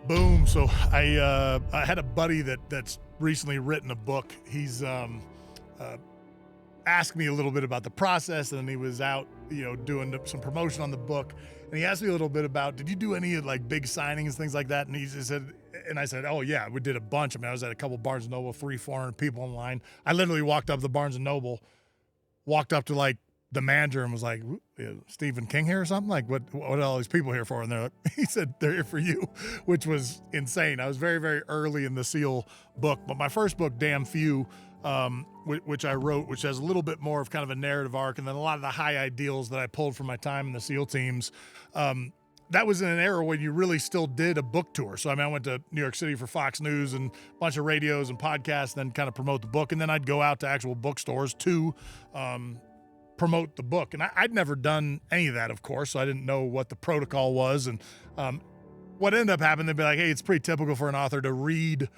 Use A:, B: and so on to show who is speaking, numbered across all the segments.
A: Boom. So I had a buddy that's recently written a book. He's asked me a little bit about the process, and he was out, doing some promotion on the book. And he asked me a little bit about, did you do any like big signings, things like that? And he just said, and I said, oh yeah, we did a bunch. I mean, I was at a couple Barnes and Noble, 400 people in line. I literally walked up to Barnes and Noble, walked up to like the manager and was like, Stephen King here or something? Like, what are all these people here for? And they're like, he said, they're here for you, which was insane. I was very, very early in the SEAL book, but my first book, Damn Few, which I wrote, which has a little bit more of kind of a narrative arc, and then a lot of the high ideals that I pulled from my time in the SEAL teams. That was in an era when you really still did a book tour. So, I mean, I went to New York City for Fox News and a bunch of radios and podcasts, and then kind of promote the book. And then I'd go out to actual bookstores to promote the book. And I'd never done any of that, of course, so I didn't know what the protocol was. And what ended up happening, they'd be like, hey, it's pretty typical for an author to read,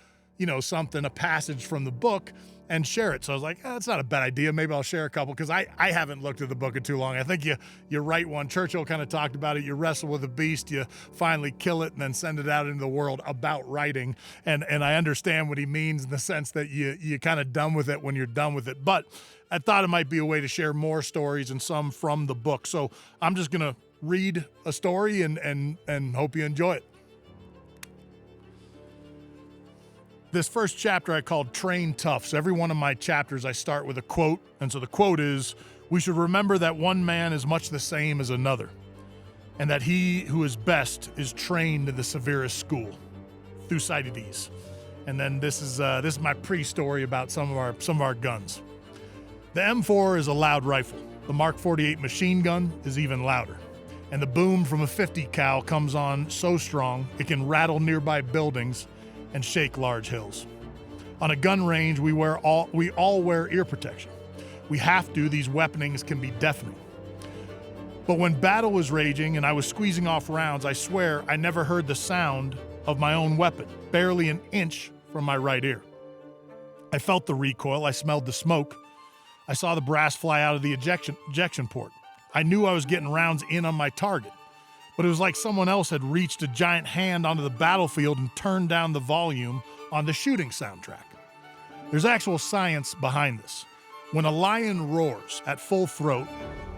A: something, a passage from the book and share it. So I was like, that's not a bad idea. Maybe I'll share a couple, because I haven't looked at the book in too long. I think you write one. Churchill kind of talked about it. You wrestle with a beast, you finally kill it, and then send it out into the world about writing. And I understand what he means in the sense that you kind of done with it when you're done with it. But I thought it might be a way to share more stories, and some from the book. So I'm just going to read a story and hope you enjoy it. This first chapter I called Train Tough. So every one of my chapters I start with a quote. And so the quote is, we should remember that one man is much the same as another, and that he who is best is trained in the severest school. Thucydides. And then this is my pre-story about some of our guns. The M4 is a loud rifle. The Mark 48 machine gun is even louder. And the boom from a 50 cal comes on so strong it can rattle nearby buildings and shake large hills. On a gun range, we all wear ear protection. We have to. These weaponings can be deafening. But when battle was raging and I was squeezing off rounds, I swear I never heard the sound of my own weapon, barely an inch from my right ear. I felt the recoil. I smelled the smoke. I saw the brass fly out of the ejection port. I knew I was getting rounds in on my target, but it was like someone else had reached a giant hand onto the battlefield and turned down the volume on the shooting soundtrack. There's actual science behind this. When a lion roars at full throat,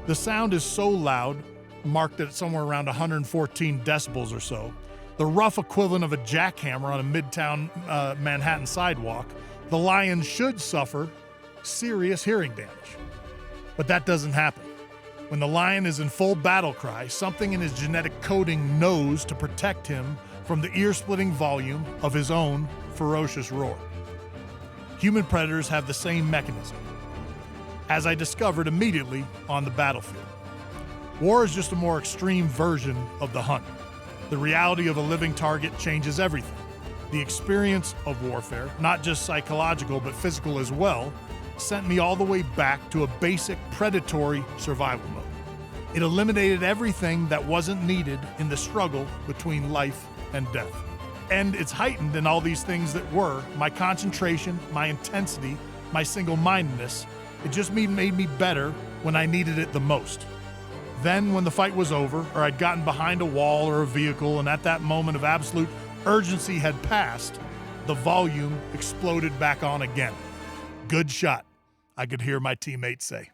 A: the sound is so loud, marked at somewhere around 114 decibels or so, the rough equivalent of a jackhammer on a midtown Manhattan sidewalk, the lion should suffer serious hearing damage. But that doesn't happen. When the lion is in full battle cry, something in his genetic coding knows to protect him from the ear-splitting volume of his own ferocious roar. Human predators have the same mechanism, as I discovered immediately on the battlefield. War is just a more extreme version of the hunt. The reality of a living target changes everything. The experience of warfare, not just psychological but physical as well, sent me all the way back to a basic predatory survival mode. It eliminated everything that wasn't needed in the struggle between life and death. And it's heightened in all these things that were my concentration, my intensity, my single-mindedness. It just made me better when I needed it the most. Then when the fight was over, or I'd gotten behind a wall or a vehicle, and at that moment of absolute urgency had passed, the volume exploded back on again. Good shot, I could hear my teammates say.